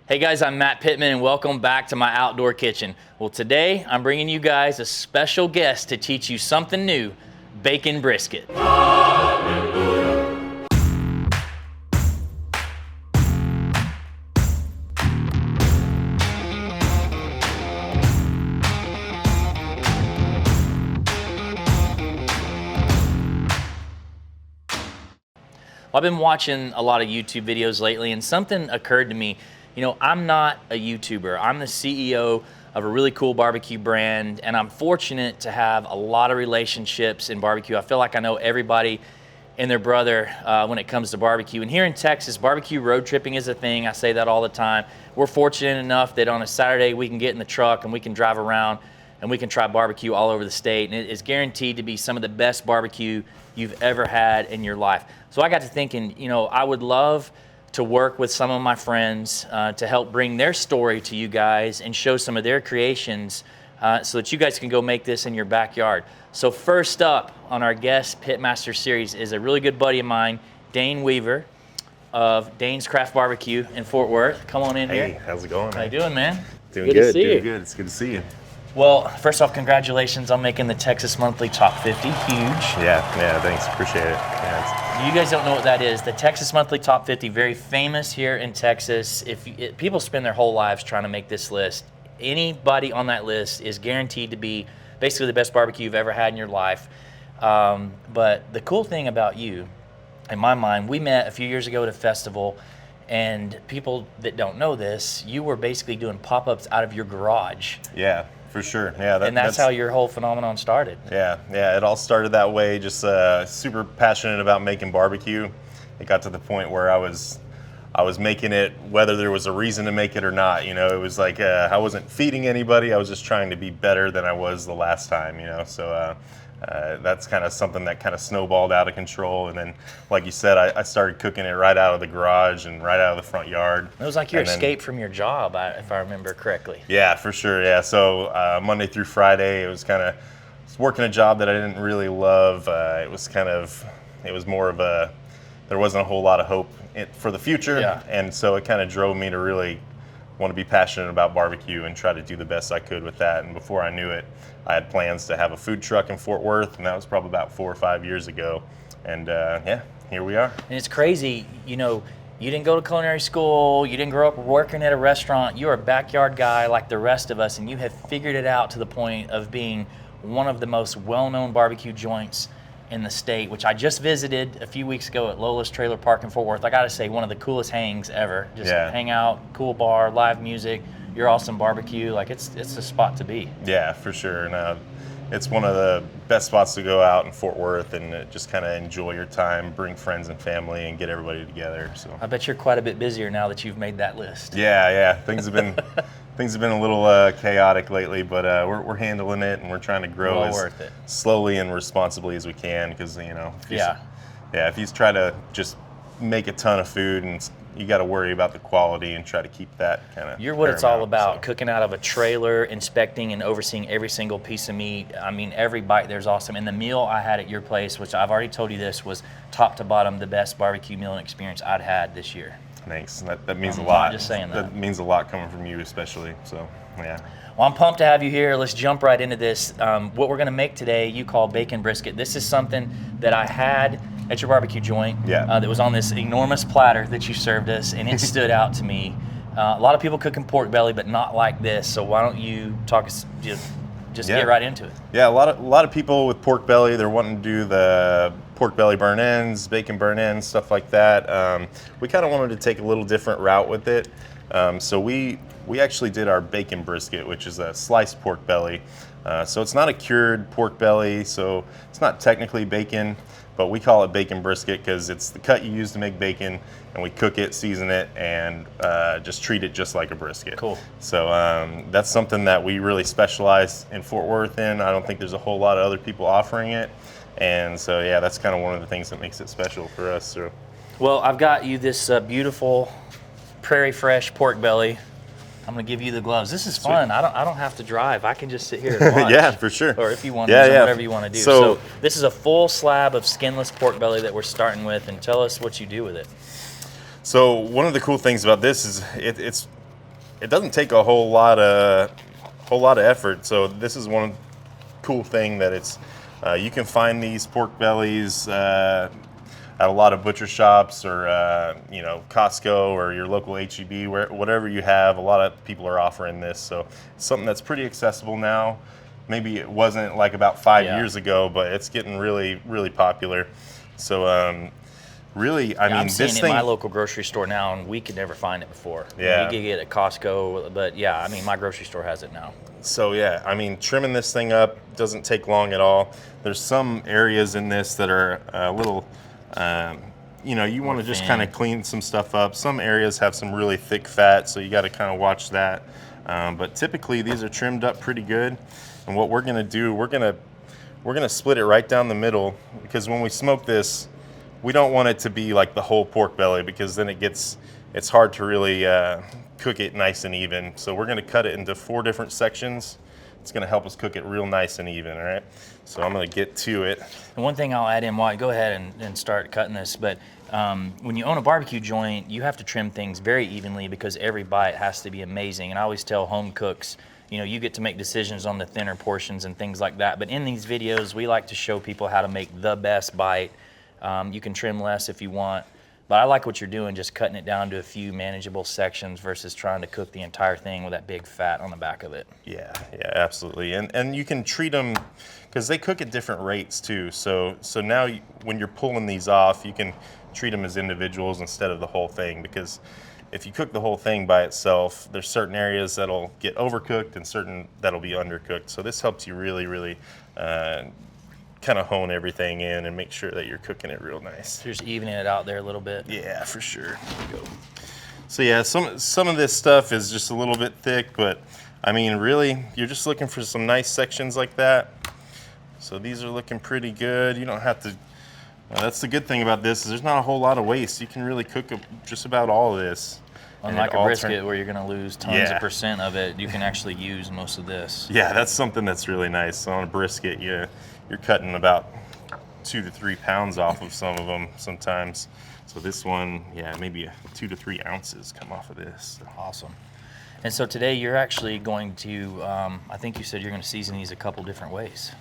Hey guys, I'm Matt Pittman and welcome back to my outdoor kitchen. Well, today I'm bringing you guys a special guest to teach you something new, bacon brisket. Well, I've been watching a lot of YouTube videos lately and something occurred to me. You know, I'm not a YouTuber. I'm the CEO of a really cool barbecue brand, and I'm fortunate to have a lot of relationships in barbecue. I feel like I know everybody and their brother when it comes to barbecue. And here in Texas, barbecue road tripping is a thing. I say that all the time. We're fortunate enough that on a Saturday we can get in the truck and we can drive around and we can try barbecue all over the state. And it is guaranteed to be some of the best barbecue you've ever had in your life. So I got to thinking, you know, I would love to work with some of my friends to help bring their story to you guys and show some of their creations so that you guys can go make this in your backyard. So first up on our guest pitmaster series is a really good buddy of mine, Dayne Weaver of Dayne's Craft Barbecue in Fort Worth. Come on in here. Hey, how's it going, man? How you doing, man? Doing good, doing good. It's good to see you. Well, first off, congratulations on making the Texas Monthly Top 50. Huge. Yeah, thanks. Appreciate it. Yeah, you guys don't know what that is. The Texas Monthly Top 50, very famous here in Texas. People spend their whole lives trying to make this list. Anybody on that list is guaranteed to be basically the best barbecue you've ever had in your life. But the cool thing about you, in my mind, we met a few years ago at a festival, and people that don't know this, you were basically doing pop-ups out of your garage. Yeah, for sure. Yeah, and that's how your whole phenomenon started. Yeah, it all started that way. Just super passionate about making barbecue. It got to the point where I was making it whether there was a reason to make it or not. You know, it was like I wasn't feeding anybody. I was just trying to be better than I was the last time. You know, so that's kind of something that kind of snowballed out of control. And then, like you said, I started cooking it right out of the garage and right out of the front yard. It was like your escape from your job, if I remember correctly. Yeah, for sure. Yeah, so Monday through Friday, it was working a job that I didn't really love. It was more of there wasn't a whole lot of hope for the future. Yeah. And so it kind of drove me to really want to be passionate about barbecue and try to do the best I could with that. And before I knew it, I had plans to have a food truck in Fort Worth, and that was probably about 4 or 5 years ago. And yeah, here we are. And it's crazy, you know, you didn't go to culinary school, you didn't grow up working at a restaurant, you're a backyard guy like the rest of us, and you have figured it out to the point of being one of the most well-known barbecue joints in the state, which I just visited a few weeks ago at Lola's Trailer Park in Fort Worth. I gotta say, one of the coolest hangs ever. Just hang out, cool bar, live music, your awesome barbecue. Like it's a spot to be. Yeah, for sure. And it's one of the best spots to go out in Fort Worth and just kind of enjoy your time, bring friends and family, and get everybody together. So I bet you're quite a bit busier now that you've made that list. Yeah. Things have been a little chaotic lately, but we're handling it, and we're trying to grow as slowly and responsibly as we can. Because if you try to just make a ton of food, and you got to worry about the quality and try to keep that kind of. You're what it's all about, cooking out of a trailer, inspecting and overseeing every single piece of meat. I mean, every bite there's awesome. And the meal I had at your place, which I've already told you this, was top to bottom the best barbecue meal and experience I'd had this year. Thanks. That means a lot. I'm just saying that. That means a lot coming from you, especially. So, yeah. Well, I'm pumped to have you here. Let's jump right into this. What we're going to make today, you call bacon brisket. This is something that I had at your barbecue joint. Yeah. That was on this enormous platter that you served us, and it stood out to me. A lot of people cooking pork belly, but not like this. So why don't you talk us? Just get right into it. Yeah, a lot of people with pork belly, they're wanting to do the pork belly burn ends, bacon burn ends, stuff like that. We kind of wanted to take a little different route with it. So we actually did our bacon brisket, which is a sliced pork belly. So it's not a cured pork belly, so it's not technically bacon, but we call it bacon brisket because it's the cut you use to make bacon, and we cook it, season it, and just treat it just like a brisket. Cool. So that's something that we really specialize in Fort Worth in. I don't think there's a whole lot of other people offering it. And so, yeah, that's kind of one of the things that makes it special for us. So. Well, I've got you this beautiful Prairie Fresh pork belly. I'm gonna give you the gloves. This is fun. I don't have to drive. I can just sit here and watch. Yeah, for sure. Or if you want to, whatever you want to do. So this is a full slab of skinless pork belly that we're starting with, and tell us what you do with it. So one of the cool things about this is it's it doesn't take a whole lot of effort. So this is one cool thing that it's you can find these pork bellies at a lot of butcher shops or you know, Costco or your local HEB, whatever you have. A lot of people are offering this, so it's something that's pretty accessible now. Maybe it wasn't like about 5 years ago, but it's getting really, really popular. So really, I mean, I'm seeing this it thing in my local grocery store now, and we could never find it before. Yeah. You could get it at Costco, but yeah, I mean, my grocery store has it now. So yeah, I mean, trimming this thing up doesn't take long at all. There's some areas in this that are a little, you know, you want to just kind of clean some stuff up. Some areas have some really thick fat, so you got to kind of watch that. But typically, these are trimmed up pretty good. And what we're gonna do, we're gonna split it right down the middle, because when we smoke this, we don't want it to be like the whole pork belly, because then it's hard to really cook it nice and even. So we're gonna cut it into 4 different sections. It's gonna help us cook it real nice and even, all right? So I'm gonna get to it. And one thing I'll add in, while go ahead and start cutting this, but when you own a barbecue joint, you have to trim things very evenly, because every bite has to be amazing. And I always tell home cooks, you know, you get to make decisions on the thinner portions and things like that. But in these videos, we like to show people how to make the best bite. You can trim less if you want, but I like what you're doing, just cutting it down to a few manageable sections versus trying to cook the entire thing with that big fat on the back of it. Yeah, absolutely. And you can treat them, because they cook at different rates too. So now when you're pulling these off, you can treat them as individuals instead of the whole thing, because if you cook the whole thing by itself, there's certain areas that'll get overcooked and certain that'll be undercooked. So this helps you really, really kind of hone everything in and make sure that you're cooking it real nice. Just evening it out there a little bit. Yeah, for sure. So yeah, some of this stuff is just a little bit thick, but I mean, really, you're just looking for some nice sections like that. So these are looking pretty good. You don't have to. That's the good thing about this, is there's not a whole lot of waste. You can really cook just about all of this. Unlike a brisket where you're going to lose tons of percent of it, you can actually use most of this. Yeah, that's something that's really nice. So on a brisket, you're cutting about 2 to 3 pounds off of some of them sometimes. So this one, yeah, maybe 2 to 3 ounces come off of this. So. Awesome. And so today you're actually going to, I think you said you're going to season these a couple different ways.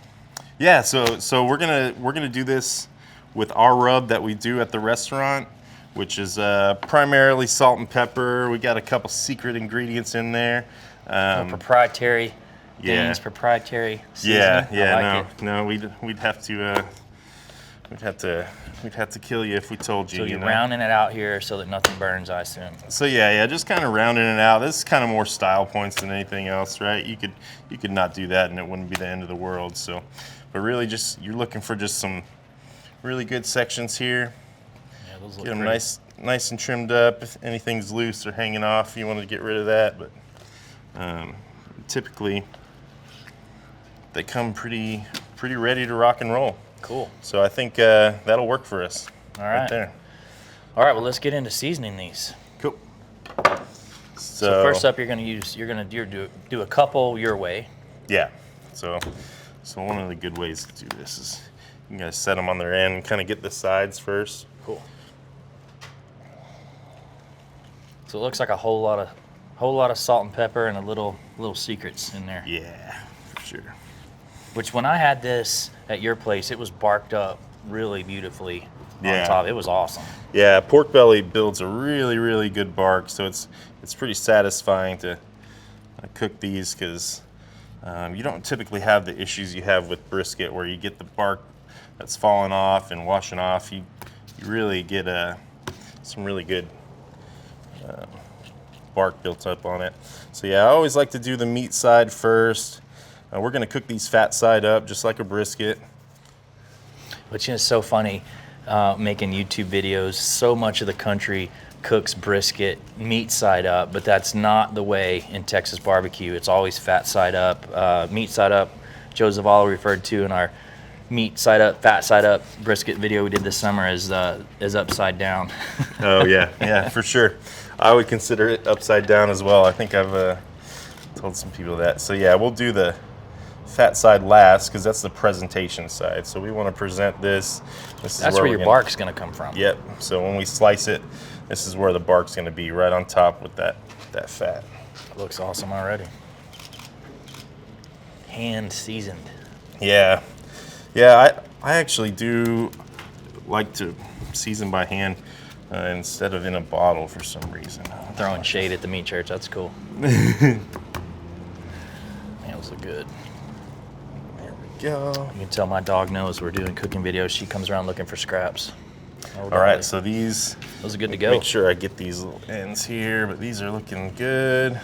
Yeah, so we're gonna do this with our rub that we do at the restaurant, which is primarily salt and pepper. We got a couple secret ingredients in there. Proprietary. Dayne's proprietary seasoning. We'd have to kill you if we told you. So you're rounding it out here so that nothing burns, I assume. So yeah, just kind of rounding it out. This is kind of more style points than anything else, right? You could not do that and it wouldn't be the end of the world. So, but really, just you're looking for just some really good sections here. Yeah, those look get them great. nice and trimmed up. If anything's loose or hanging off, you want to get rid of that. But typically, they come pretty ready to rock and roll. Cool. So I think that'll work for us. All right. There. All right. Well, let's get into seasoning these. Cool. So first up, you're gonna do a couple your way. Yeah. So one of the good ways to do this is you gotta set them on their end and kind of get the sides first. Cool. So it looks like a whole lot of salt and pepper and a little secrets in there. Yeah, for sure. Which when I had this at your place, it was barked up really beautifully on top. It was awesome. Yeah, pork belly builds a really, really good bark, so it's pretty satisfying to cook these, because you don't typically have the issues you have with brisket where you get the bark that's falling off and washing off. You really get some really good bark built up on it. So yeah, I always like to do the meat side first. We're gonna cook these fat side up just like a brisket. Which is so funny, making YouTube videos. So much of the country cooks brisket meat side up, but that's not the way in Texas barbecue. It's always fat side up, meat side up. Joe Zavala referred to in our meat side up, fat side up brisket video we did this summer as upside down. Oh yeah, for sure. I would consider it upside down as well. I think I've told some people that. So yeah, we'll do the fat side last, because that's the presentation side. So we want to present this. That's where your bark's going to come from. Yep. So when we slice it, this is where the bark's going to be, right on top with that fat. It looks awesome already. Hand seasoned. Yeah. Yeah, I actually do like to season by hand instead of in a bottle for some reason. Throwing shade at the meat church, that's cool. Man, those look good. There we go. You can tell my dog knows we're doing cooking videos. She comes around looking for scraps. All right, so those are good to go. Make sure I get these little ends here, but these are looking good.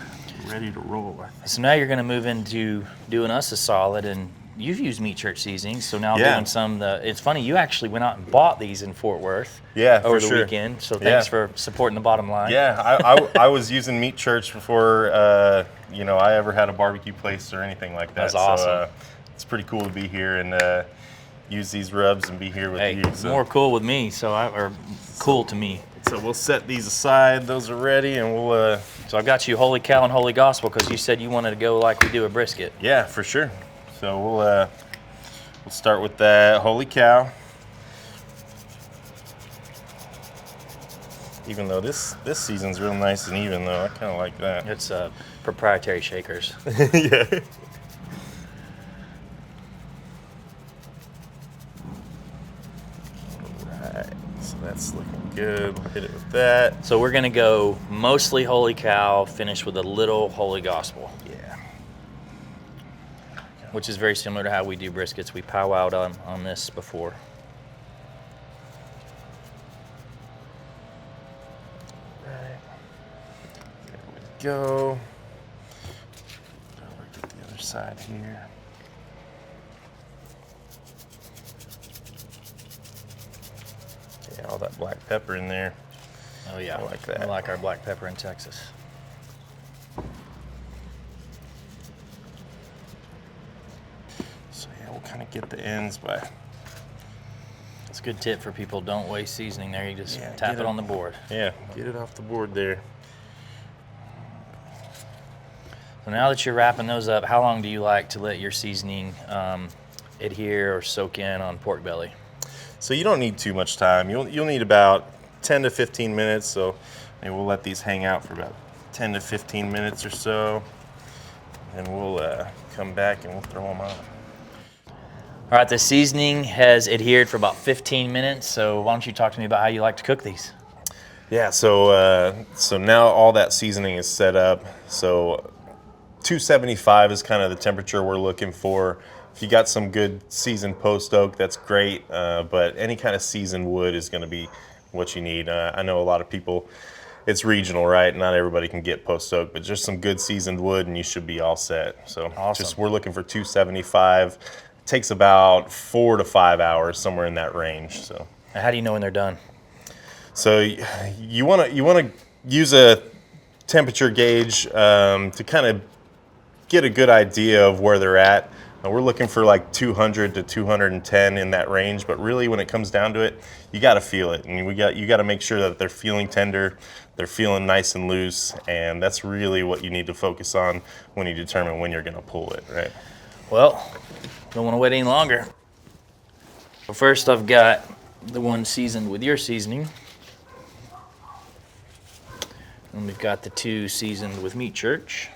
Ready to roll, I think. So now you're gonna move into doing us a solid, and you've used meat church seasonings, so now doing some, it's funny, you actually went out and bought these in Fort Worth over the weekend, so thanks for supporting the bottom line. Yeah, I was using meat church before, you know, I ever had a barbecue place or anything like that. That's awesome. So, it's pretty cool to be here and use these rubs and be here with you. So. More cool with me, or cool to me. So we'll set these aside, those are ready, and we'll... So I've got you Holy Cow and Holy Gospel because you said you wanted to go like we do a brisket. Yeah, for sure. So we'll start with that Holy Cow. Even though this season's real nice and even though, I kind of like that. It's proprietary shakers. Yeah. Alright, so that's looking good. We'll hit it with that. So we're gonna go mostly Holy Cow, finish with a little Holy Gospel. Yeah. Which is very similar to how we do briskets. We powwowed on this before. Right. There we go. Look at the other side here. Yeah, all that black pepper in there. Oh yeah, I like that. I like our black pepper in Texas. So yeah, we'll kind of get the ends by... It's a good tip for people, don't waste seasoning there. You just tap it on the board. Yeah, get it off the board there. So now that you're wrapping those up, how long do you like to let your seasoning adhere or soak in on pork belly? So you don't need too much time. You'll need about 10 to 15 minutes. So maybe we'll let these hang out for about 10 to 15 minutes or so. And we'll come back and we'll throw them on. All right, the seasoning has adhered for about 15 minutes. So why don't you talk to me about how you like to cook these? Yeah, so now all that seasoning is set up. So 275 is kind of the temperature we're looking for. If you got some good seasoned post oak, that's great. But any kind of seasoned wood is going to be what you need. I know a lot of people, it's regional, right? Not everybody can get post oak, but just some good seasoned wood and you should be all set. So awesome. we're looking for 275. It takes about 4 to 5 hours, somewhere in that range. So how do you know when they're done? So you want to use a temperature gauge to kind of get a good idea of where they're at. We're looking for like 200 to 210 in that range, but really when it comes down to it, you got to feel it. And you got to make sure that they're feeling tender, they're feeling nice and loose, and that's really what you need to focus on when you determine when you're going to pull it, right? Well, don't want to wait any longer. Well, first I've got the one seasoned with your seasoning. And we've got the two seasoned with meat church.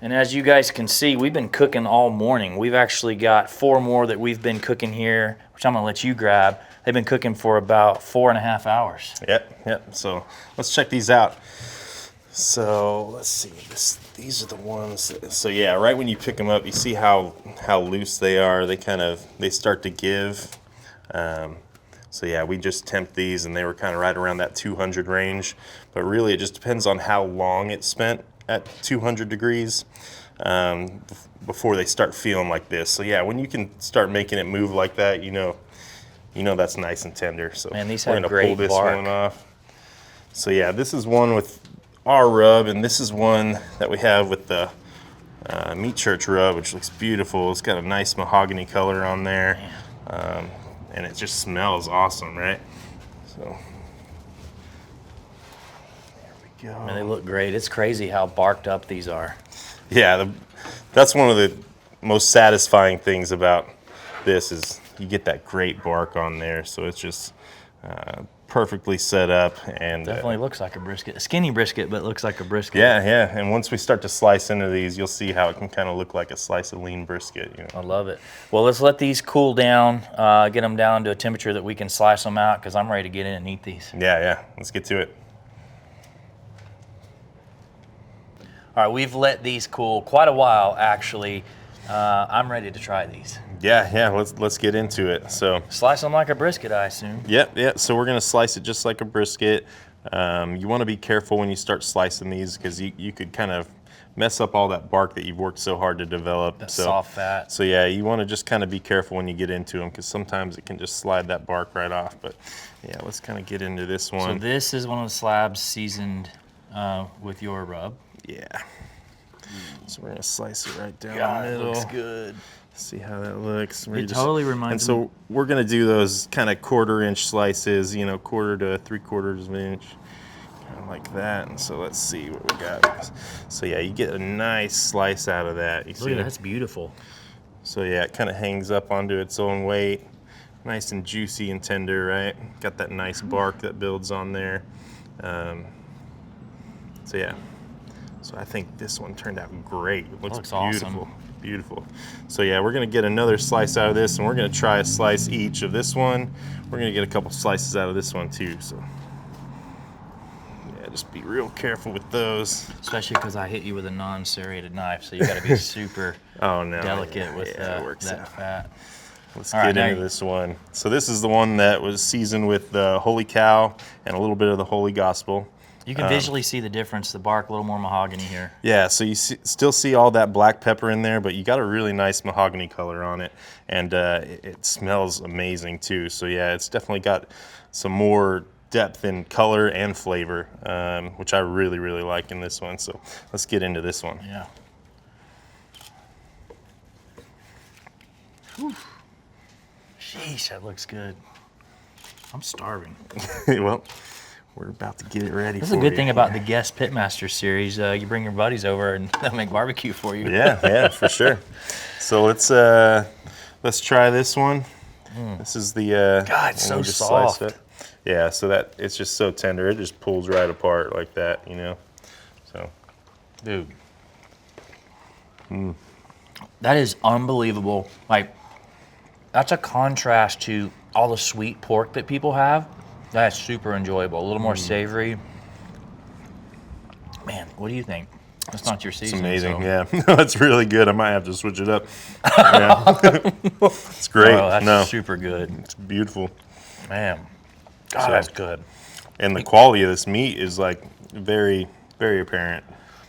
And as you guys can see, we've been cooking all morning. We've actually got 4 more that we've been cooking here, which I'm gonna let you grab. They've been cooking for about 4.5 hours. Yep. So let's check these out. So let's see, these are the ones. So yeah, right when you pick them up, you see how loose they are. They start to give. So yeah, we just temped these and they were kind of right around that 200 range. But really it just depends on how long it's spent at 200 degrees before they start feeling like this. So yeah, when you can start making it move like that, you know that's nice and tender. So man, these we're have gonna great pull this bark. one off. So yeah, this is one with our rub, and this is one that we have with the meat church rub, which looks beautiful. It's got a nice mahogany color on there, and it just smells awesome, right? So there we go. Man, they look great. It's crazy how barked up these are. Yeah, that's one of the most satisfying things about this is you get that great bark on there. So it's just perfectly set up, and Definitely looks like a brisket. A skinny brisket, but looks like a brisket. yeah, yeah. And once we start to slice into these, you'll see how it can kind of look like a slice of lean brisket. You know? I love it. Well, let's let these cool down, get them down to a temperature that we can slice them out, because I'm ready to get in and eat these. Yeah, yeah. Let's get to it. All right, we've let these cool quite a while, actually. I'm ready to try these. Yeah, yeah. Let's get into it. So Slice them like a brisket, I assume. yep, yeah. So we're gonna slice it just like a brisket. You want to be careful when you start slicing these, because you could kind of mess up all that bark that you've worked so hard to develop. That So soft fat. So yeah, you want to just kind of be careful when you get into them, because sometimes it can just slide that bark right off. But yeah, let's kind of get into this one. So this is one of the slabs seasoned with your rub. Yeah. So we're gonna slice it right down God, the it middle. looks good. See how that looks. It totally reminds And so we're gonna do those kind of 1/4 inch slices, you know, 1/4 to 3/4 of an inch, kind of like that. And so let's see what we got. So yeah, you get a nice slice out of that. You Look see at that, that? that's beautiful. So yeah, it kind of hangs up onto its own weight. Nice and juicy and tender, right? Got that nice bark that builds on there. So yeah. So I think this one turned out great. It looks beautiful, awesome. beautiful. So yeah, we're gonna get another slice out of this, and we're gonna try a slice each of this one. We're gonna get a couple slices out of this one too. So yeah, just be real careful with those. Especially because I hit you with a non-serrated knife, so you got to be super Oh no, delicate with it works that out. fat. Let's All right, get now into this one. So this is the one that was seasoned with the Holy Cow and a little bit of the Holy Gospel. You can visually see the difference. The bark a little more mahogany here. Yeah, so you still see all that black pepper in there, but you got a really nice mahogany color on it, and it smells amazing too. So yeah, it's definitely got some more depth in color and flavor, which I really, really like in this one. So let's get into this one. Yeah. Whew. Sheesh, that looks good. I'm starving. Well, we're about to get it ready. This is a good thing about the guest pitmaster series. You bring your buddies over and they'll make barbecue for you. Yeah, yeah, for sure. So let's try this one. This is the God, it's one we so just sliced soft. it. Yeah, so that it's just so tender. It just pulls right apart like that, you know. So, Dude. That is unbelievable. Like, that's a contrast to all the sweet pork that people have. That's super enjoyable. A little more savory. Man, what do you think? That's not your it's season. amazing. So. Yeah, it's really good. I might have to switch it up. Yeah. It's great. Oh, that's No, super good. it's beautiful. Man. God, So- that's good. And the quality of this meat is like very, very apparent.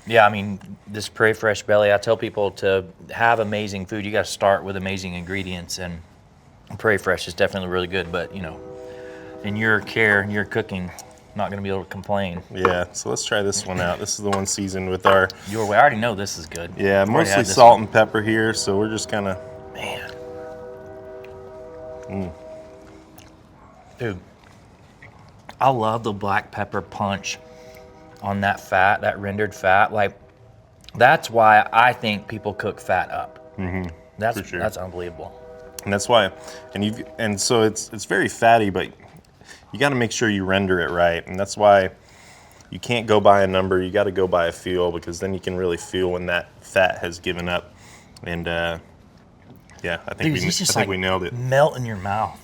Yeah, I mean, this Prairie Fresh Belly, I tell people to have amazing food, you got to start with amazing ingredients, and Prairie Fresh is definitely really good, but, you know, in your care and your cooking, not going to be able to complain. Yeah, so let's try this one out. This is the one seasoned with our, Your way, I already know this is good. yeah, I've already mostly had this salt one. and pepper here, so we're just kind of, Man. Dude, I love the black pepper punch on that fat, that rendered fat. Like, that's why I think people cook fat up. That's for sure. That's unbelievable. and that's why, and so it's very fatty, but you got to make sure you render it right, and that's why you can't go by a number. You got to go by a feel, because then you can really feel when that fat has given up. And yeah, I think Dude, it's just we nailed it. Melt in your mouth.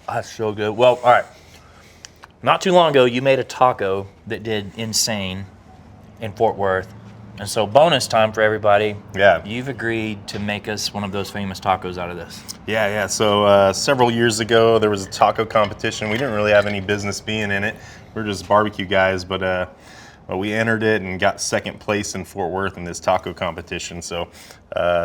That's so good. Well, all right. Not too long ago, you made a taco that did insane in Fort Worth. And so bonus time for everybody. Yeah. You've agreed to make us one of those famous tacos out of this. Yeah, yeah. So several years ago, there was a taco competition. We didn't really have any business being in it. We're just barbecue guys, but we entered it and got second place in Fort Worth in this taco competition. So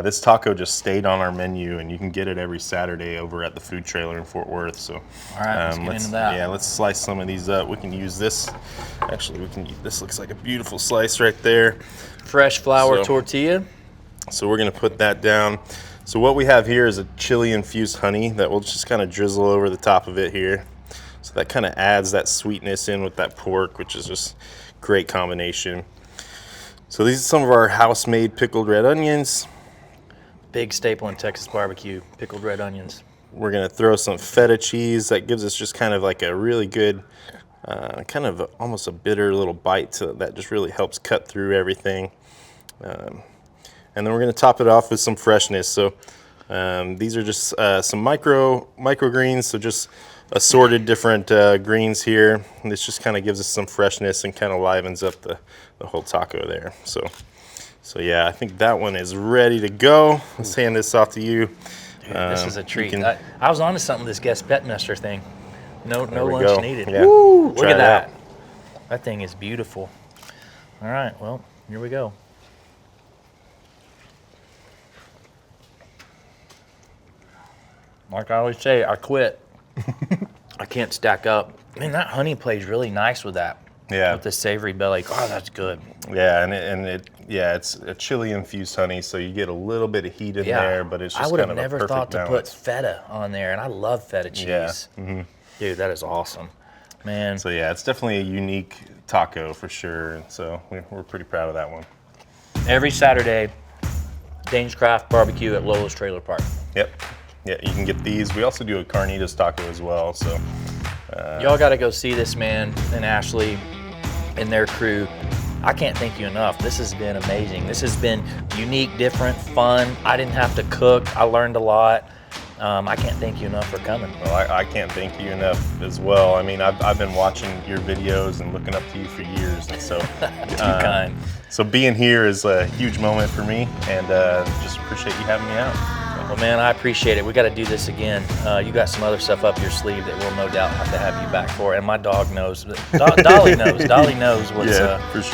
this taco just stayed on our menu, and you can get it every Saturday over at the food trailer in Fort Worth. So, All right, let's get into that. Yeah, let's slice some of these up. We can use this. Actually, we can. This looks like a beautiful slice right there. Fresh flour So- tortilla. So we're gonna put that down. So what we have here is a chili infused honey that we'll just kind of drizzle over the top of it here. So that kind of adds that sweetness in with that pork, which is just great combination. So these are some of our house-made pickled red onions. Big staple in Texas barbecue, pickled red onions. we're gonna throw some feta cheese. That gives us just kind of like a really good, kind of almost a bitter little bite that just really helps cut through everything. And then we're gonna top it off with some freshness. So these are just some microgreens, so just assorted different greens here. And this just kind of gives us some freshness and kind of livens up the whole taco there. So yeah, I think that one is ready to go. Let's hand this off to you. Dude, this is a treat. I was onto something with this guest pitmaster thing. No lunch go. needed. Yeah. Woo, look Try at it that. out. That thing is beautiful. All right, well, here we go. Like I always say, I quit. I can't stack up. Man, that honey plays really nice with that. Yeah. With the savory belly. Oh, that's good. Yeah, it's a chili infused honey, so you get a little bit of heat in there, but it's just I would have kind of never a perfect thought to put balance. feta on there, and I love feta cheese. Yeah. Dude, that is awesome. Man. So yeah, it's definitely a unique taco for sure. And so we're pretty proud of that one. Every Saturday, Dayne's Craft Barbecue at Lola's Trailer Park. Yep. Yeah, you can get these. We also do a carnitas taco as well. So y'all got to go see this man and Ashley and their crew. I can't thank you enough. This has been amazing. This has been unique, different, fun. I didn't have to cook. I learned a lot. I can't thank you enough for coming. Well, I can't thank you enough as well. I mean, I've been watching your videos and looking up to you for years, and so Too kind. So being here is a huge moment for me, and just appreciate you having me out. Well, man, I appreciate it. We got to do this again. You got some other stuff up your sleeve that we'll no doubt have to have you back for. And my dog knows. Dolly knows. Dolly knows what's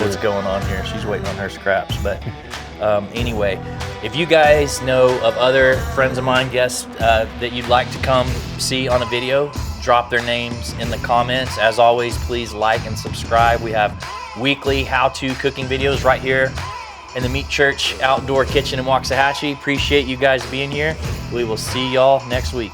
what's going on here. She's waiting on her scraps. But anyway, if you guys know of other friends of mine, guests that you'd like to come see on a video, drop their names in the comments. As always, please like and subscribe. We have weekly how-to cooking videos right here in the Meat Church Outdoor Kitchen in Waxahachie. Appreciate you guys being here. We will see y'all next week.